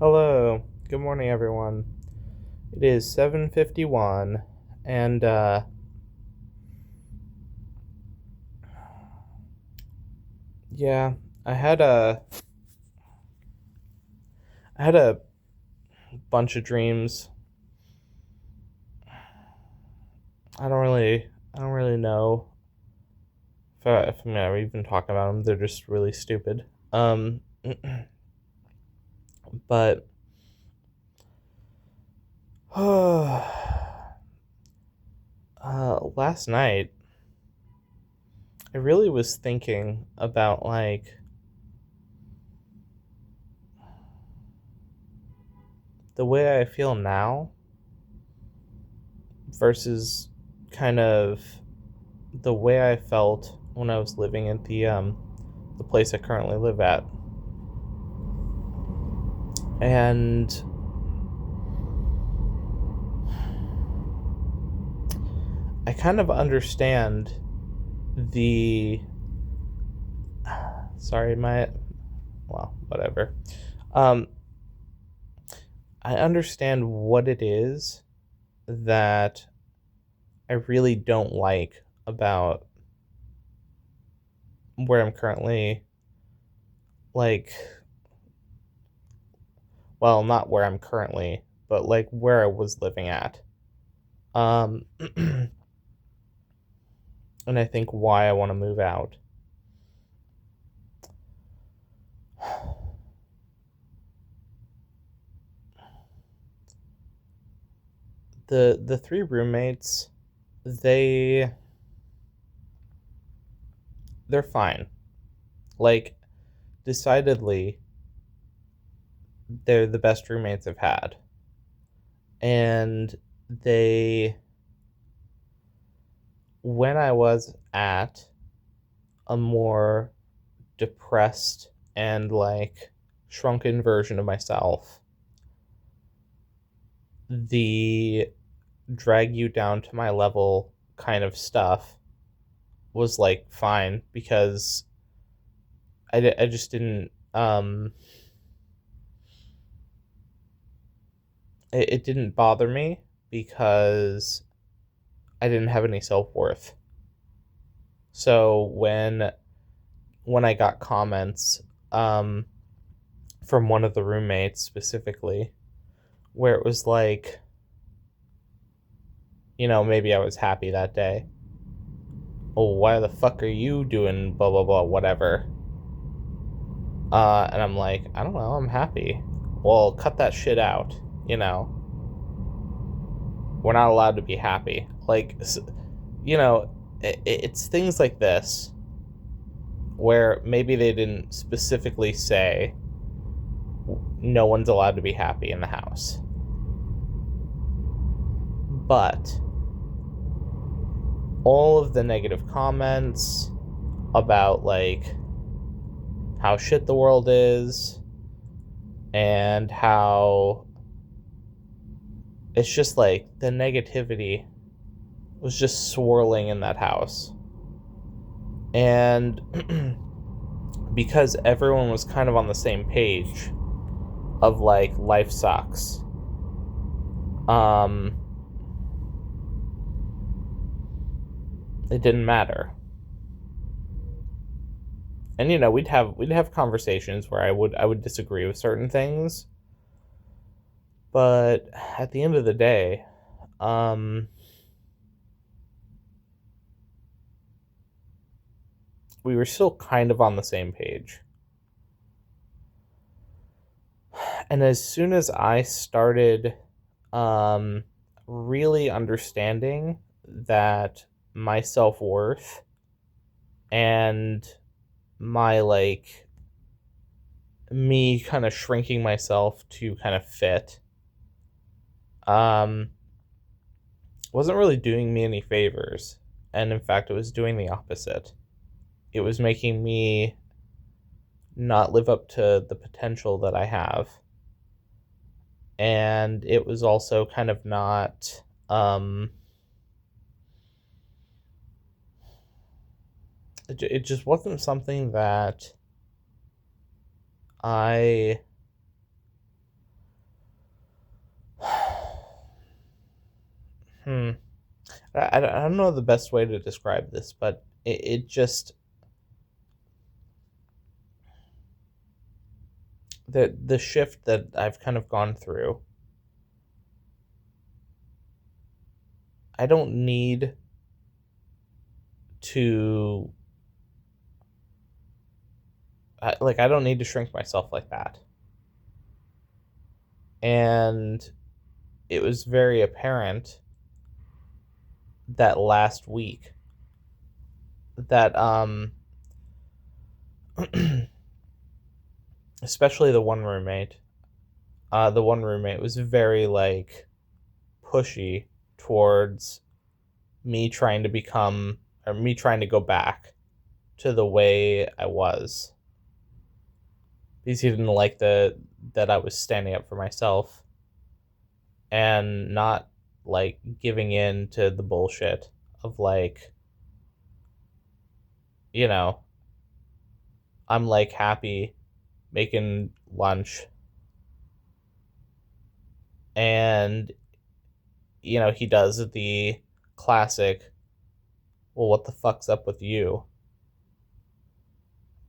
Hello. Good morning, everyone. It is 7:51 and yeah, I had a I had a bunch of dreams. I don't really know if I'm gonna even talk about them. They're just really stupid. But last night I really was thinking about like the way I feel now versus kind of the way I felt when I was living at the place I currently live at. And I kind of understand the sorry, my well, whatever. Um I understand what it is that I really don't like about where I'm currently like well, not where I'm currently, but like where I was living at. Um and I think why I want to move out. The three roommates, they they're fine. Like decidedly they're the best roommates I've had. And they when I was at a more depressed and like shrunken version of myself, the drag you down to my level kind of stuff was like fine because I just didn't it didn't bother me because I didn't have any self-worth. So when I got comments um from one of the roommates specifically where it was like, maybe I was happy that day. Oh, why the fuck are you doing blah blah blah whatever? And I'm like, I don't know, I'm happy. Well, cut that shit out, you know. We're not allowed to be happy. Like, you know, it's things like this where maybe they didn't specifically say no one's allowed to be happy in the house. But all of the negative comments about like how shit the world is and how it's just like the negativity was just swirling in that house. And because everyone was kind of on the same page of like life sucks, um it didn't matter. And we'd have conversations where I would disagree with certain things, but at the end of the day, um we were still kind of on the same page. And as soon as I started um really understanding that my self-worth and my like me kind of shrinking myself to kind of fit um wasn't really doing me any favors, and in fact it was doing the opposite. It was making me not live up to the potential that I have, and it was also kind of not it just wasn't something that I Hmm. I don't know the best way to describe this, but it just the shift that I've kind of gone through. I don't need to I don't need to shrink myself like that. And it was very apparent that last week that especially the one roommate was very like pushy towards me trying to become or me trying to go back to the way I was because he didn't like the that I was standing up for myself and not like giving in to the bullshit of like, you know, I'm like happy making lunch and he does the classic, well, what the fuck's up with you?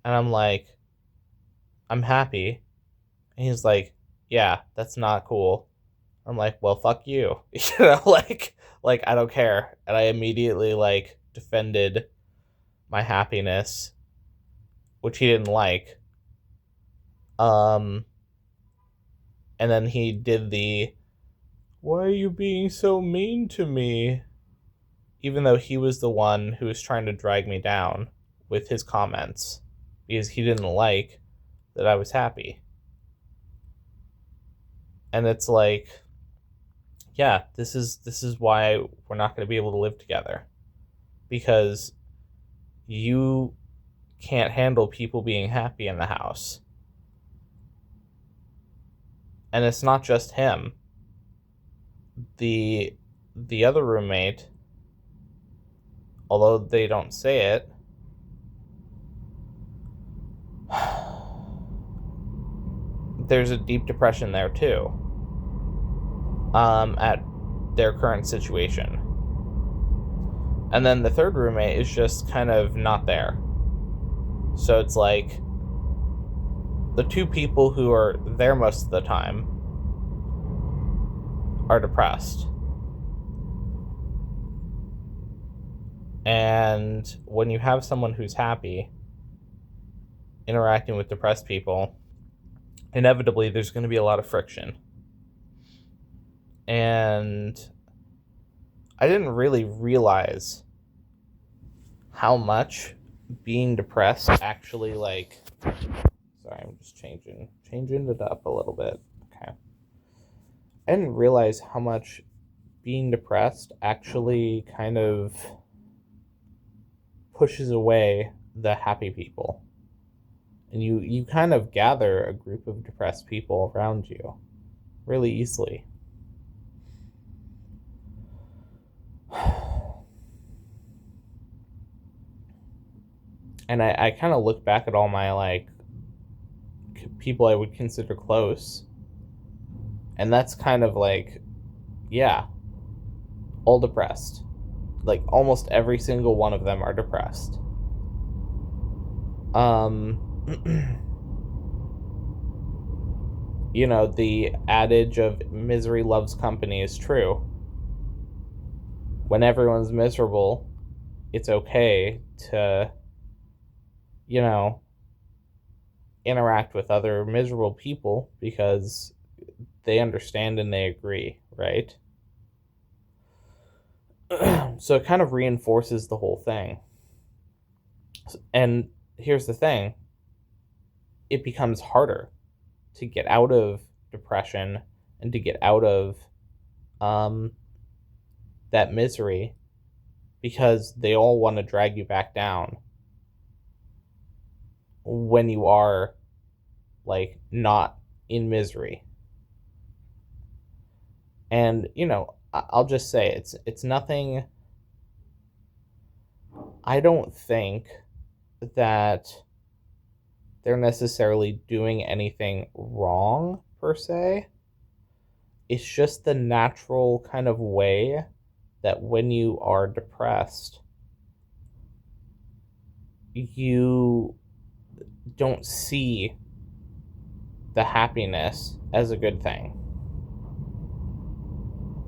And I'm like, I'm happy. And he's like, yeah, that's not cool. I'm like, well, fuck you. Like I don't care. And I immediately like defended my happiness, which he didn't like. Um and then he did the, why are you being so mean to me? Even though he was the one who was trying to drag me down with his comments because he didn't like that I was happy. And it's like, yeah, this is why we're not going to be able to live together, because you can't handle people being happy in the house. And it's not just him. The other roommate, although they don't say it, there's a deep depression there too. At their current situation. And then the third roommate is just kind of not there. So it's like the two people who are there most of the time are depressed. And when you have someone who's happy interacting with depressed people, inevitably there's going to be a lot of friction. And I didn't really realize how much being depressed actually like, sorry, I'm just changing it up a little bit. Okay. I didn't realize how much being depressed actually kind of pushes away the happy people. And you kind of gather a group of depressed people around you really easily. And I kind of look back at all my like people I would consider close, and that's kind of like, yeah, all depressed. Like almost every single one of them are depressed. Um, the adage of misery loves company is true. When everyone's miserable, it's okay to, you know, interact with other miserable people because they understand and they agree, right? So it kind of reinforces the whole thing. And here's the thing, it becomes harder to get out of depression and to get out of um, that misery because they all want to drag you back down when you are like not in misery. And I'll just say it's nothing. I don't think that they're necessarily doing anything wrong per se. It's just the natural kind of way that when you are depressed, you don't see the happiness as a good thing.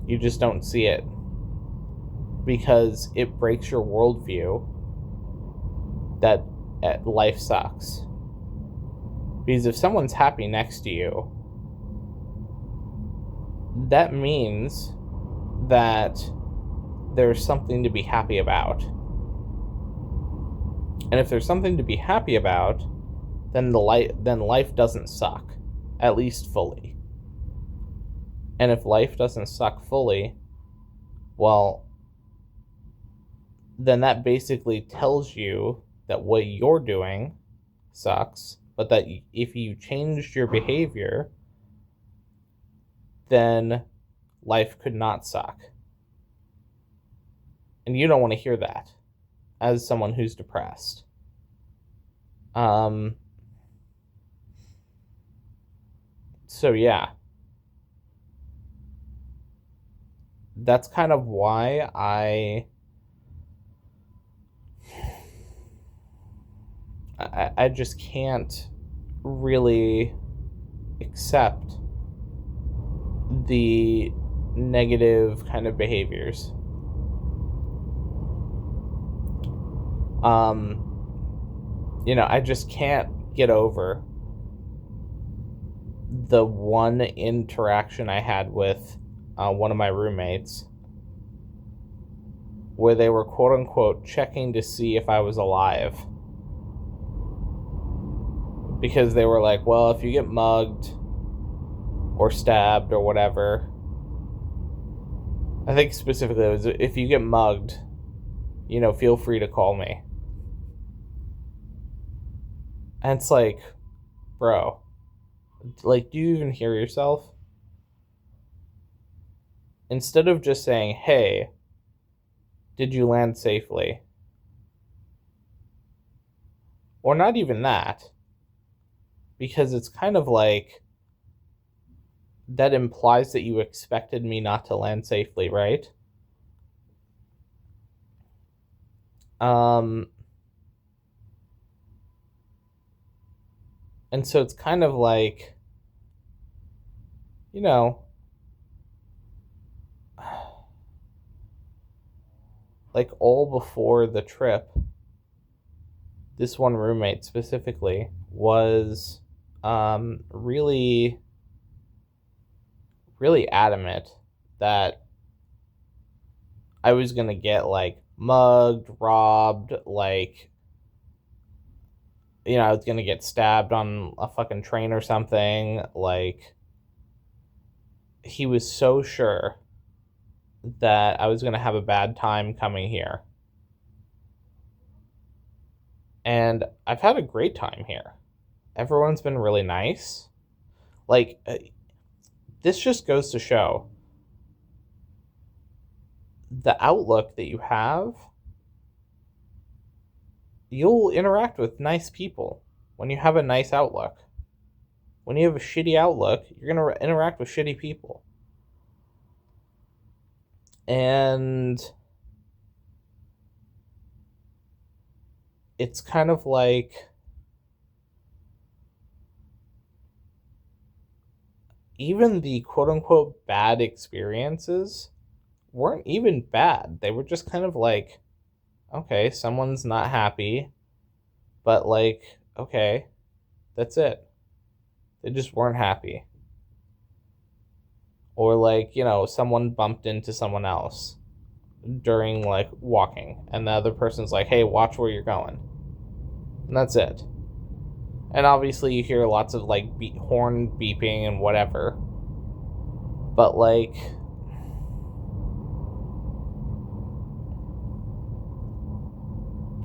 You just don't see it because it breaks your worldview that life sucks. Because if someone's happy next to you, that means that there's something to be happy about. And if there's something to be happy about, then life doesn't suck, at least fully. And if life doesn't suck fully, well, then that basically tells you that what you're doing sucks, but that if you changed your behavior, then life could not suck. And you don't want to hear that as someone who's depressed. So yeah. That's kind of why I just can't really accept the negative kind of behaviors. I just can't get over the one interaction I had with one of my roommates where they were quote unquote checking to see if I was alive. Because they were like, well, if you get mugged or stabbed or whatever, I think specifically it was, if you get mugged, feel free to call me. And it's like, bro, like, do you even hear yourself? Instead of just saying, hey, did you land safely? Or not even that, because it's kind of like, that implies that you expected me not to land safely, right? And so it's kind of like, like all before the trip, this one roommate specifically was really, really adamant that I was going to get like mugged, robbed, like, I was going to get stabbed on a fucking train or something. Like, he was so sure that I was going to have a bad time coming here. And I've had a great time here. Everyone's been really nice. Like, this just goes to show the outlook that you have. You'll interact with nice people when you have a nice outlook. When you have a shitty outlook, you're going to interact with shitty people. And it's kind of like, even the quote-unquote bad experiences weren't even bad. They were just kind of like, okay, someone's not happy, but like, okay, that's it. They just weren't happy. Or like, someone bumped into someone else during like walking, and the other person's like, hey, watch where you're going. And that's it. And obviously you hear lots of like horn beeping and whatever. But like,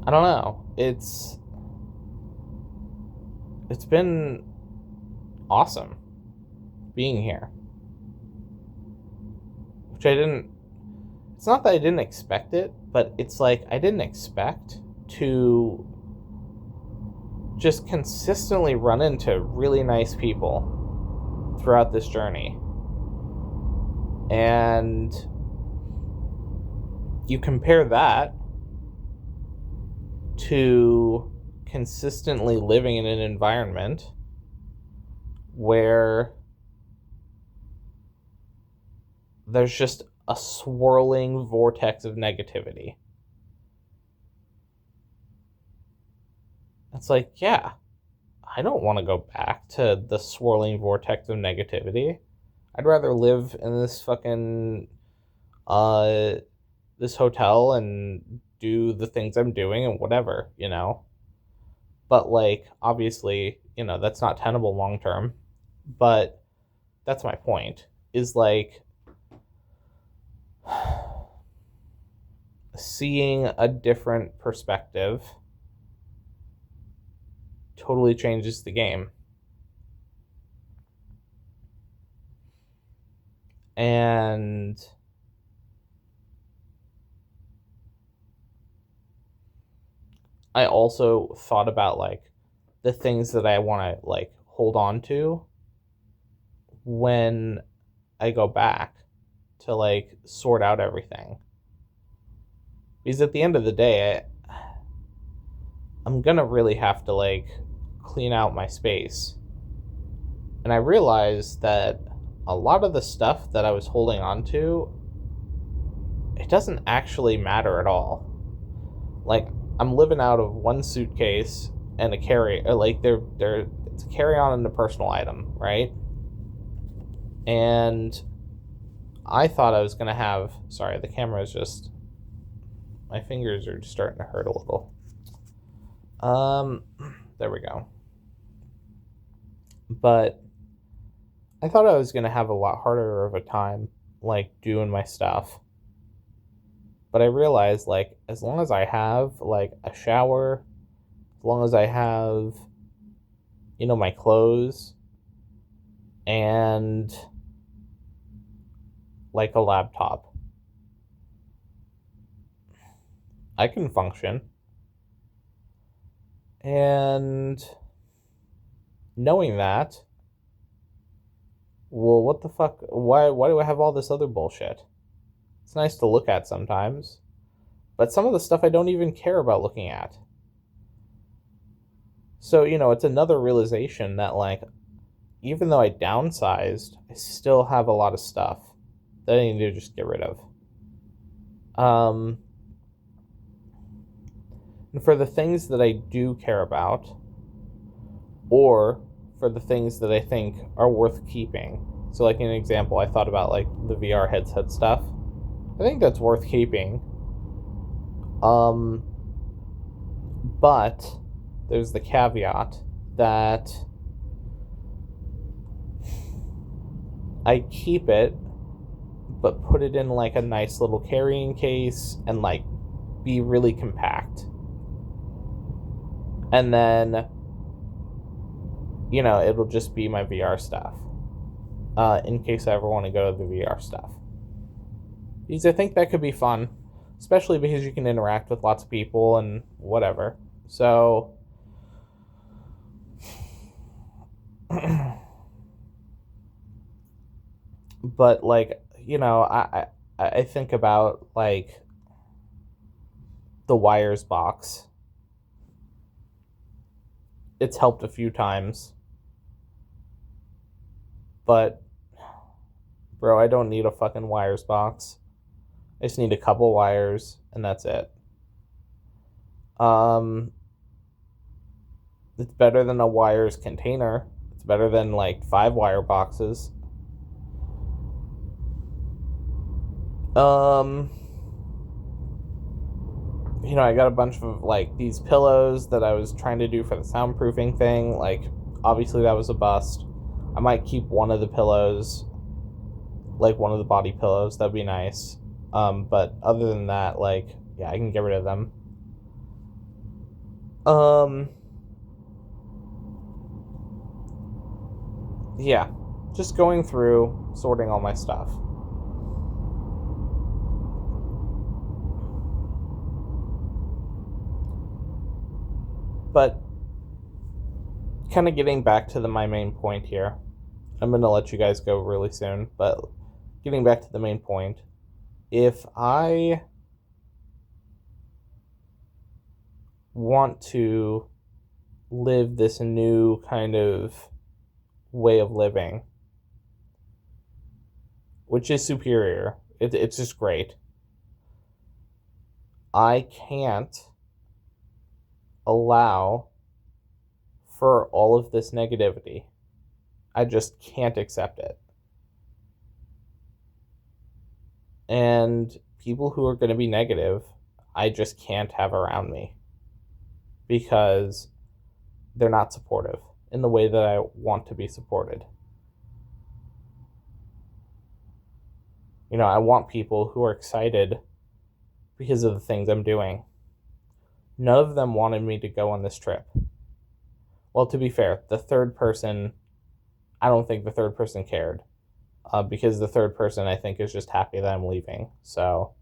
I don't know. It's been awesome being here. Which it's not that I didn't expect it, but it's like I didn't expect to just consistently run into really nice people throughout this journey. And you compare that to consistently living in an environment where there's just a swirling vortex of negativity. It's like, yeah, I don't want to go back to the swirling vortex of negativity. I'd rather live in this fucking uh this hotel and do the things I'm doing and whatever, you know. But like obviously, you know, that's not tenable long term. But that's my point. Is like seeing a different perspective totally changes the game. And I also thought about like the things that I want to like hold on to when I go back to like sort out everything. Because at the end of the day, I'm gonna really have to like clean out my space. And I realized that a lot of the stuff that I was holding on to, it doesn't actually matter at all. Like I'm living out of one suitcase and a carry, like they're it's a carry on and a personal item, right? And I thought I was gonna have. Sorry, the camera is just. My fingers are just starting to hurt a little. There we go. But I thought I was gonna have a lot harder of a time, like doing my stuff. But I realized, like, as long as I have like a shower, as long as I have, you know, my clothes, and like a laptop, I can function. And knowing that, well, what the fuck? Why do I have all this other bullshit? It's nice to look at sometimes, but some of the stuff I don't even care about looking at. So, you know, it's another realization that, like, even though I downsized, I still have a lot of stuff that I need to just get rid of. And for the things that I do care about, or for the things that I think are worth keeping. So, like, an example, I thought about, like, the VR headset stuff. I think that's worth keeping. But there's the caveat that I keep it, but put it in like a nice little carrying case and like be really compact. And then, you know, it'll just be my VR stuff. In case I ever want to go to the VR stuff. Because I think that could be fun. Especially because you can interact with lots of people and whatever. So but like, you know, I think about like the wires box. It's helped a few times. But bro, I don't need a fucking wires box. I just need a couple wires and that's it. It's better than a wires container. It's better than like 5 wire boxes. You know, I got a bunch of like these pillows that I was trying to do for the soundproofing thing. Like, obviously that was a bust. I might keep one of the pillows, like one of the body pillows. That'd be nice. But other than that, like, yeah, I can get rid of them. Yeah, just going through, sorting all my stuff. But kind of getting back to my main point here. I'm going to let you guys go really soon, but getting back to the main point. If I want to live this new kind of way of living, which is superior. It's just great. I can't allow for all of this negativity. I just can't accept it. And people who are going to be negative, I just can't have around me because they're not supportive in the way that I want to be supported. You know, I want people who are excited because of the things I'm doing. None of them wanted me to go on this trip. Well, to be fair, the third person, I don't think the third person cared. Because the third person, I think, is just happy that I'm leaving. So,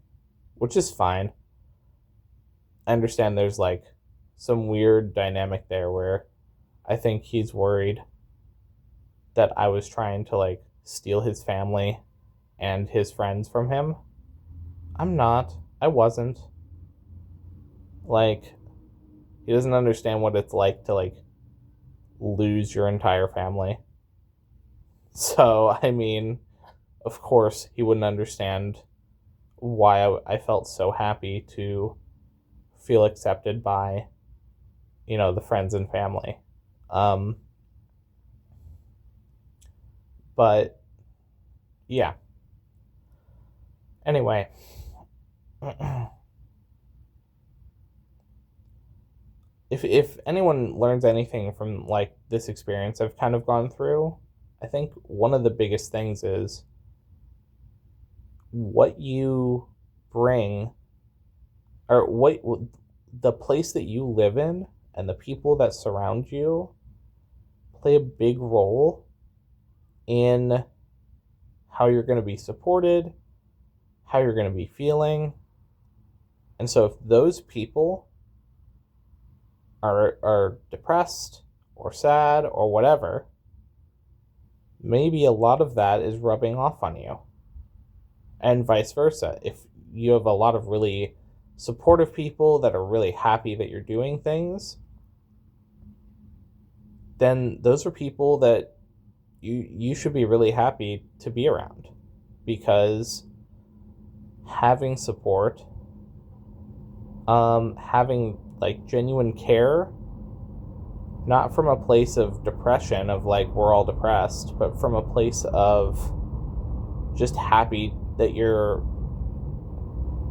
which is fine. I understand there's like some weird dynamic there where I think he's worried that I was trying to like steal his family and his friends from him. I'm not. I wasn't. Like, he doesn't understand what it's like to like lose your entire family. So, I mean, of course, he wouldn't understand why I felt so happy to feel accepted by, you know, the friends and family. Um, but yeah. Anyway, if anyone learns anything from like this experience I've kind of gone through, I think one of the biggest things is what you bring, or what the place that you live in and the people that surround you play a big role in how you're going to be supported, how you're going to be feeling. And so if those people are depressed or sad or whatever, maybe a lot of that is rubbing off on you. And vice versa. If you have a lot of really supportive people that are really happy that you're doing things, then those are people that you should be really happy to be around, because having support, having like genuine care, not from a place of depression of like we're all depressed, but from a place of just happy that you're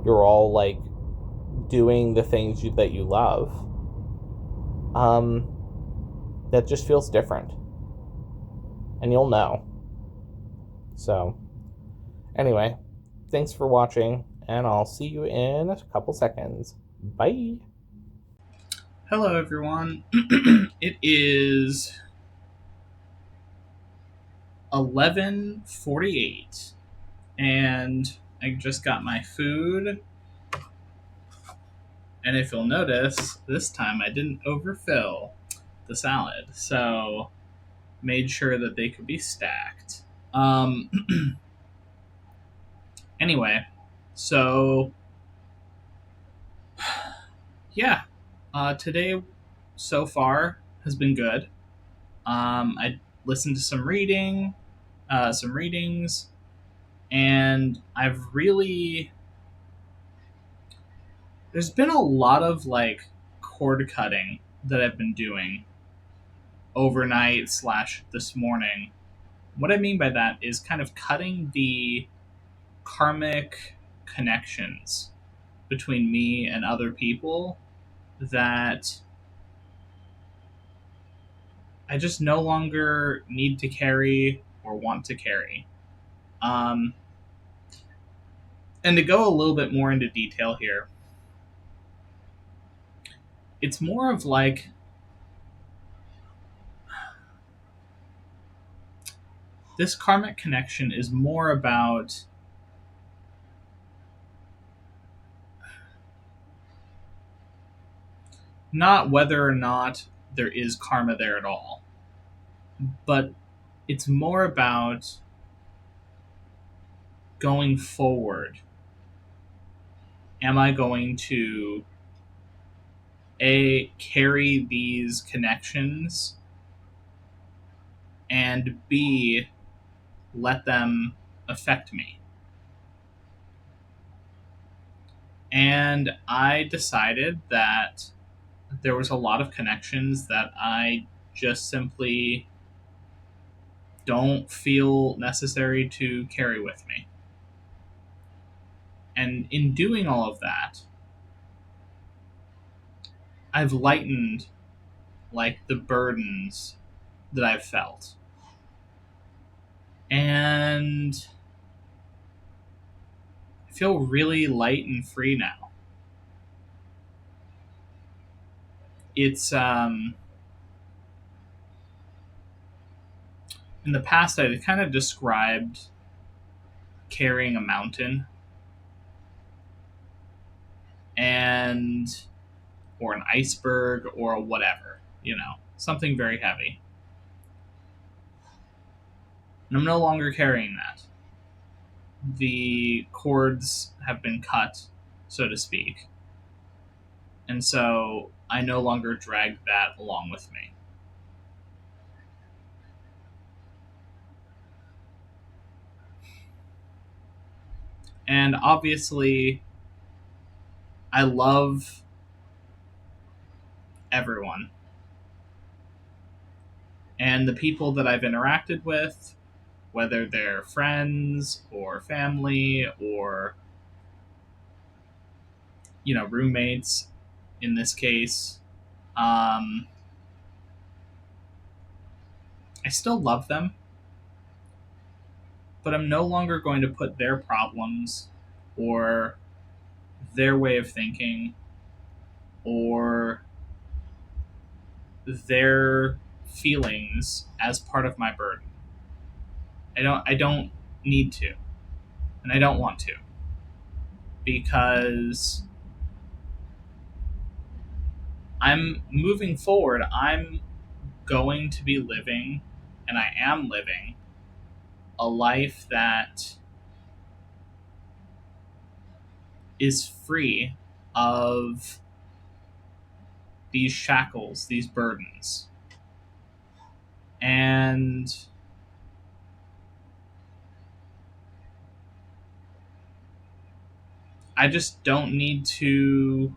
all like doing the things that you love, that just feels different, and you'll know. So anyway, thanks for watching, and I'll see you in a couple seconds. Bye. Hello, everyone. It is 11:48, and I just got my food. And if you'll notice, this time I didn't overfill the salad, so made sure that they could be stacked. Um, anyway, so yeah, today so far has been good. I listened to some readings, and I've really there's been a lot of like cord cutting that I've been doing overnight slash this morning. What I mean by that is kind of cutting the karmic connections between me and other people that I just no longer need to carry or want to carry. Um, and to go a little bit more into detail here, it's more of like this karmic connection is more about not whether or not there is karma there at all, but it's more about going forward. Am I going to A, carry these connections, and B, let them affect me. And I decided that there was a lot of connections that I just simply don't feel necessary to carry with me. And in doing all of that, I've lightened like the burdens that I've felt. And I feel really light and free now. It's in the past I kind of described carrying a mountain and or an iceberg or whatever, something very heavy. And I'm no longer carrying that. The cords have been cut, so to speak. And so I no longer drag that along with me. And obviously, I love everyone. And the people that I've interacted with, whether they're friends or family or, roommates in this case, I still love them, but I'm no longer going to put their problems or their way of thinking or their feelings as part of my burden. I don't need to, and I don't want to, because I'm moving forward. I'm going to be living, and I am living a life that is free of these shackles, these burdens. And I just don't need to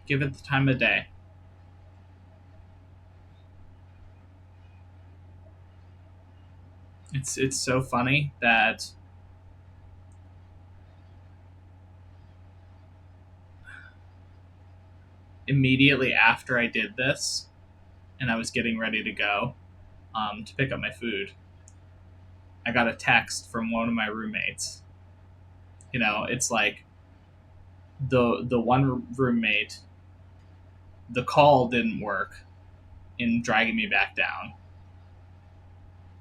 give it the time of day. It's so funny that immediately after I did this and I was getting ready to go to pick up my food, I got a text from one of my roommates. It's like the one roommate, the call didn't work in dragging me back down.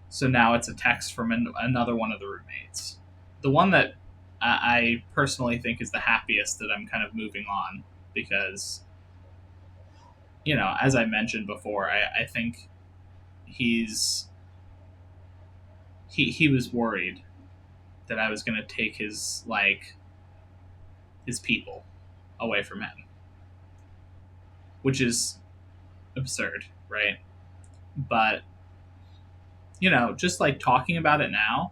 So now it's a text from another one of the roommates. The one that I personally think is the happiest that I'm kind of moving on because, as I mentioned before, I think he was worried that I was going to take his people away from him, which is absurd, right? But just like talking about it now,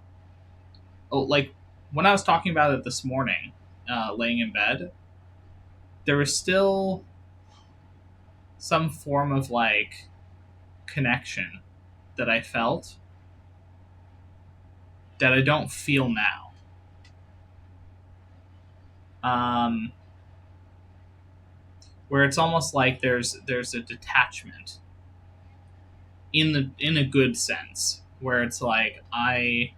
like when I was talking about it this morning, laying in bed, there was still some form of like connection that I felt that I don't feel now. Where it's almost like there's a detachment in a good sense, where it's like I'm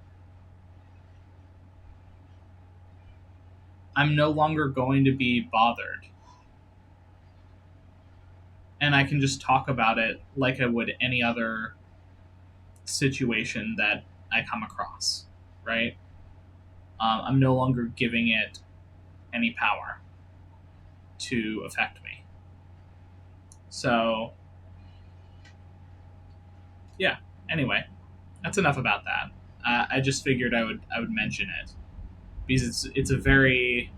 no longer going to be bothered, and I can just talk about it like I would any other situation that I come across, right? I'm no longer giving it any power to affect me. So, yeah. Anyway, that's enough about that. I just figured I would mention it because it's a very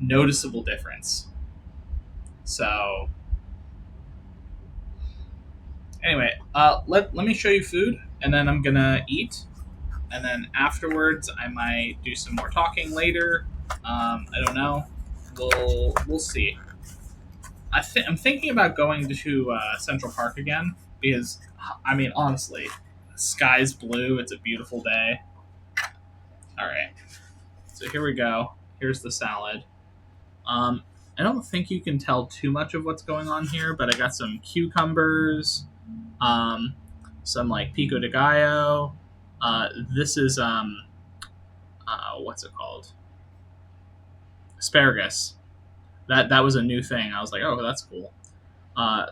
noticeable difference. So anyway, let me show you food, and then I'm gonna eat, and then afterwards I might do some more talking later. I don't know. We'll see. I'm thinking about going to Central Park again because, I mean, honestly, the sky's blue. It's a beautiful day. All right, so here we go. Here's the salad. Um, I don't think you can tell too much of what's going on here, but I got some cucumbers, um, some like pico de gallo. This is what's it called? Asparagus. That was a new thing. I was like, oh, that's cool.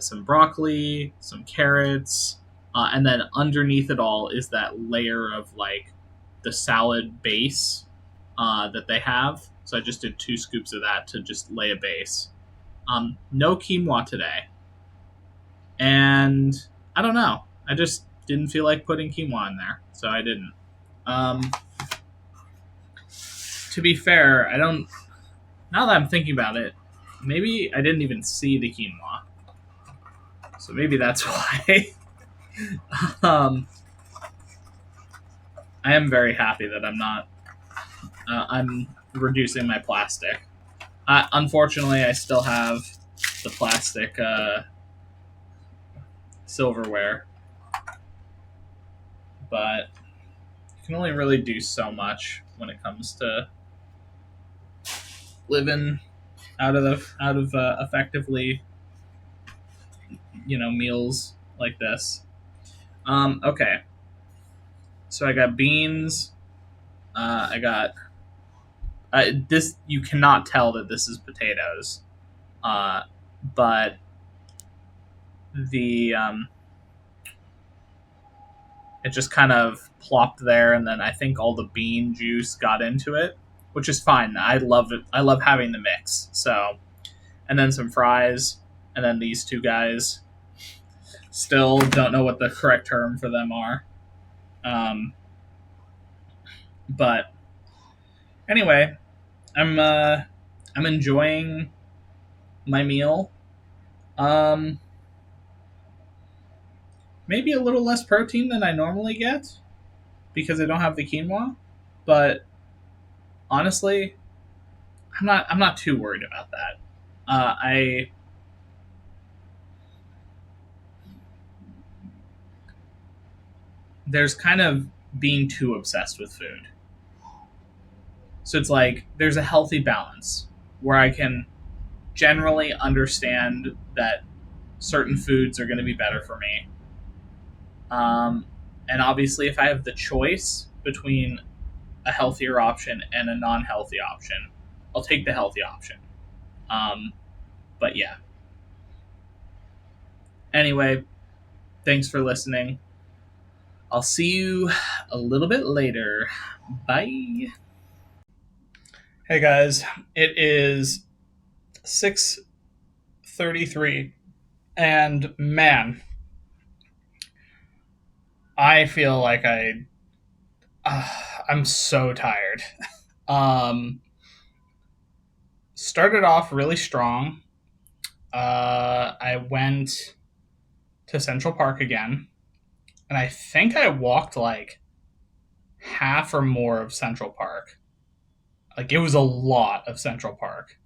Some broccoli, some carrots, and then underneath it all is that layer of like the salad base that they have. So I just did 2 scoops of that to just lay a base. No quinoa today, and I don't know. I just didn't feel like putting quinoa in there, so I didn't. Um, to be fair, I don't. Now that I'm thinking about it, maybe I didn't even see the quinoa, so maybe that's why. um, I am very happy that I'm not. I'm reducing my plastic. Unfortunately, I still have the plastic silverware, but you can only really do so much when it comes to living out of effectively, meals like this. Okay, so I got beans. I got this. You cannot tell that this is potatoes, but the it just kind of plopped there, and then I think all the bean juice got into it, which is fine. I love it. I love having the mix. So, and then some fries, and then these two guys. Still don't know what the correct term for them are. Um, but anyway, I'm enjoying my meal. Um, Maybe a little less protein than I normally get because I don't have the quinoa, but honestly, I'm not too worried about that. I There's kind of being too obsessed with food. So it's like there's a healthy balance where I can generally understand that certain foods are going to be better for me. Um, and obviously, if I have the choice between a healthier option and a non healthy option, I'll take the healthy option. Um, but yeah. Anyway, thanks for listening. I'll see you a little bit later. Bye. Hey guys, it is 6:33, and man, I feel like I'm so tired. Um, Started off really strong. I went to Central Park again, and I think I walked like half or more of Central Park. Like it was a lot of Central Park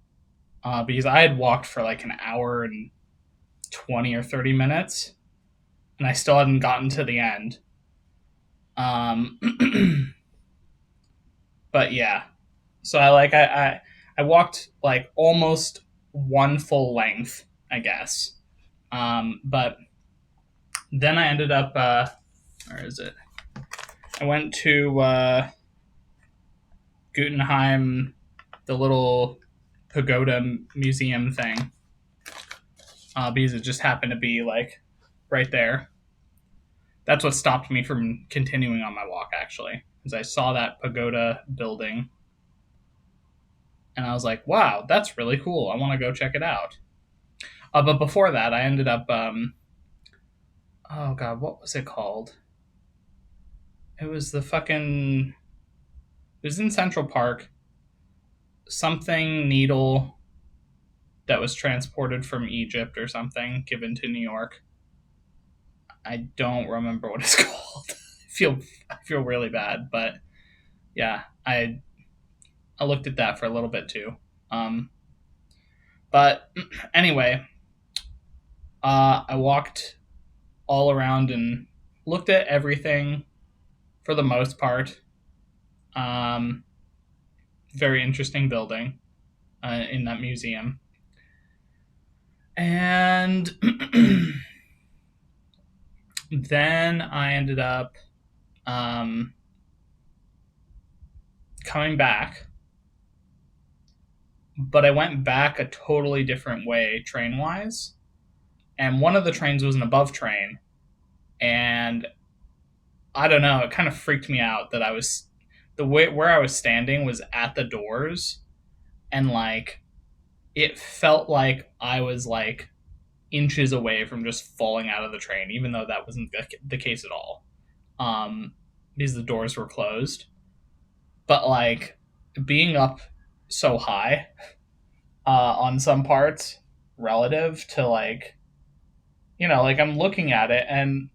because I had walked for like an hour and 20 or 30 minutes, and I still hadn't gotten to the end. Um, but yeah, so I walked like almost one full length, I guess. But then I ended up where is it? I went to Guggenheim, the little pagoda museum thing, because it just happened to be like right there. That's what stopped me from continuing on my walk, actually, because I saw that pagoda building, and I was like, "Wow, that's really cool. I want to go check it out." But before that, I ended up, oh god, what was it called? It was the fucking. It was in Central Park. something needle that was transported from Egypt or something given to New York. I don't remember what it's called. I feel really bad, but yeah, I looked at that for a little bit too. Um, but anyway, I walked all around and looked at everything for the most part. Um, Very interesting building in that museum. And then I ended up um, coming back, but I went back a totally different way train wise. And one of the trains was an above train. And I don't know, it kind of freaked me out that I was the way where I was standing was at the doors, and like it felt like I was like inches away from just falling out of the train, even though that wasn't the case at all. Because the doors were closed. But like being up so high on some parts relative to like, like I'm looking at it and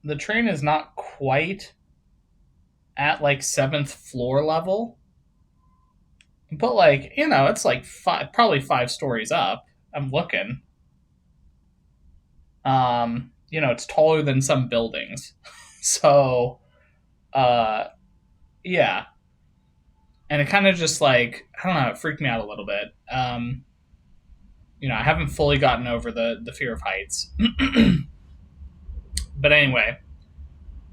the train is not quite at like seventh floor level, but like, it's like probably 5 stories up. I'm looking. It's taller than some buildings. So, uh, yeah. And it kind of just like, I don't know, it freaked me out a little bit. I haven't fully gotten over the fear of heights. But anyway,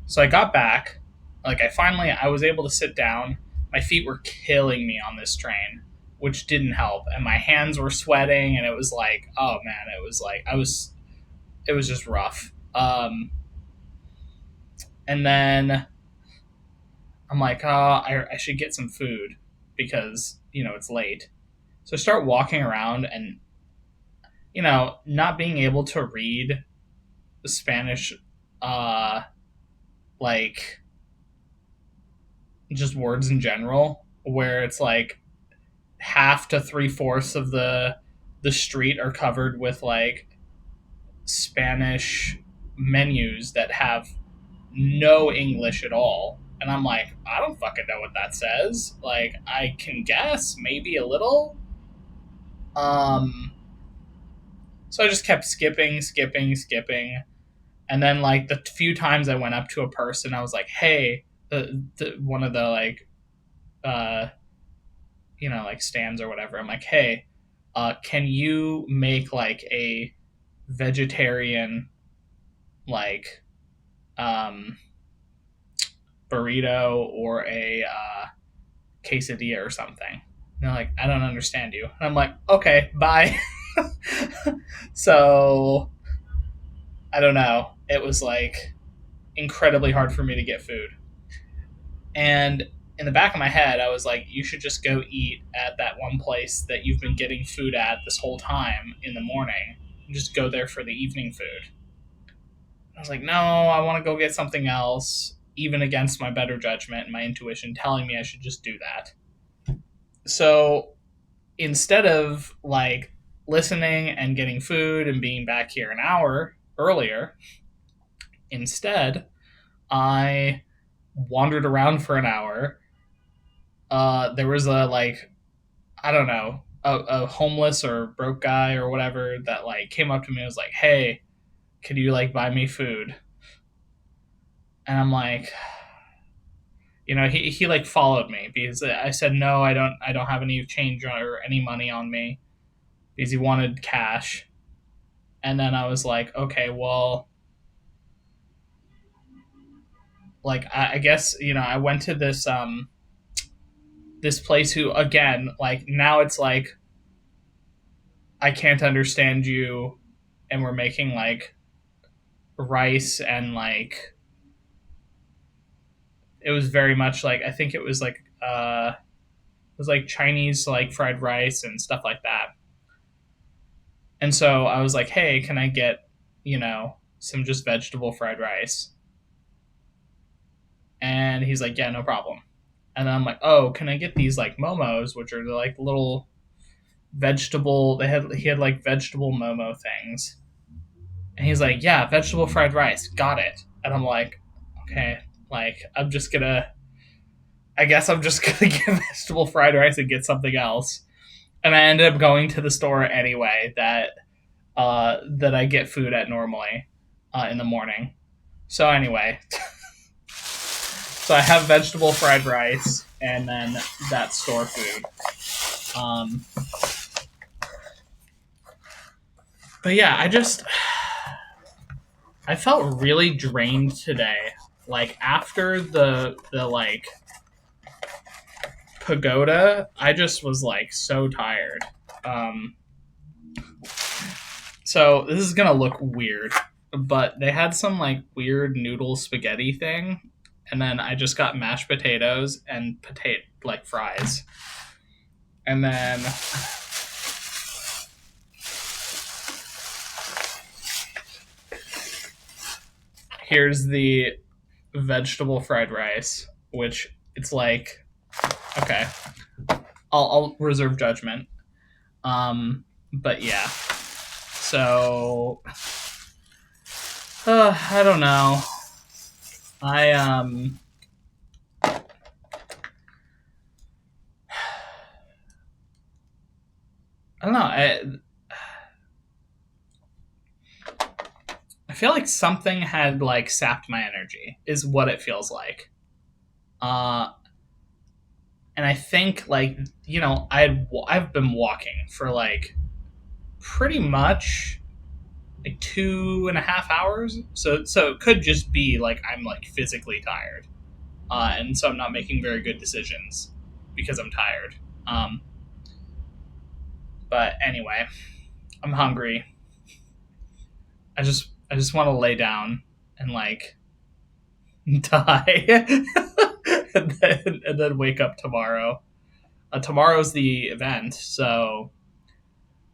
so I got back. Like, I was able to sit down. My feet were killing me on this train, which didn't help. And my hands were sweating, and it was like, oh man, it was just rough. And then I'm like, oh, I should get some food because, it's late. So I start walking around and, not being able to read the Spanish, like, just words in general, where it's like half to 3/4 of the street are covered with like Spanish menus that have no English at all. And I'm like, I don't fucking know what that says. Like, I can guess maybe a little. Um, so I just kept skipping. And then, like, the few times I went up to a person, I was like, hey, one of the, like, uh, like stands or whatever. I'm like, hey, can you make, like, a vegetarian, like, um, burrito or a quesadilla or something? And they're like, I don't understand you. And I'm like, okay, bye. So I don't know. It was like incredibly hard for me to get food. And in the back of my head, I was like, you should just go eat at that one place that you've been getting food at this whole time in the morning. And just go there for the evening food. I was like, no, I want to go get something else, even against my better judgment and my intuition telling me I should just do that. So instead of like listening and getting food and being back here an hour earlier, instead, I wandered around for an hour. There was a like, I don't know, a homeless or broke guy or whatever that like came up to me and was like, hey, could you like buy me food? And I'm like, he like followed me because I said no, I don't have any change or any money on me because he wanted cash. And then I was like, okay, well, like I guess I went to this place who again, like, now it's like I can't understand you, and we're making like rice and like it was very much like I think it was like Chinese like fried rice and stuff like that. And so I was like, hey, can I get some just vegetable fried rice? And he's like, yeah, no problem. And I'm like, oh, can I get these like momos, which are like little vegetable? He had like vegetable momo things, and he's like, yeah, vegetable fried rice, got it. And I'm like, okay, like I guess I'm just gonna get vegetable fried rice and get something else. And I ended up going to the store anyway that I get food at normally in the morning. So anyway, so I have vegetable fried rice and then that store food. Um, but yeah, I felt really drained today. Like after the like pagoda, I just was like so tired. Um, so this is gonna look weird, but they had some like weird noodle spaghetti thing, and then I just got mashed potatoes and potato like fries, and then here's the vegetable fried rice, which it's like okay, I'll reserve judgment. But yeah, so I don't know. I I don't know. I feel like something had like sapped my energy. Is what it feels like. Uh, and I think like I've been walking for like pretty much like 2.5 hours. So it could just be like I'm like physically tired, and so I'm not making very good decisions because I'm tired. Um, but anyway, I'm hungry. I just want to lay down and like die, and then wake up tomorrow. Tomorrow's the event, so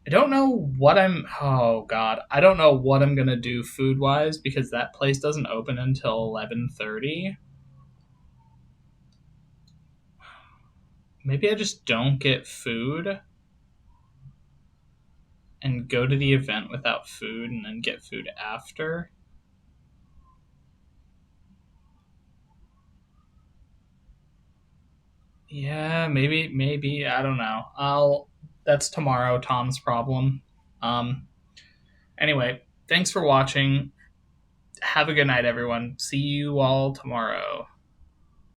I don't know what I'm. Oh God, I don't know what I'm gonna do food wise because that place doesn't open until 11:30. Maybe I just don't get food and go to the event without food and then get food after. Yeah, maybe I don't know. I'll. That's tomorrow. Tom's problem. Um. Anyway, thanks for watching. Have a good night, everyone. See you all tomorrow.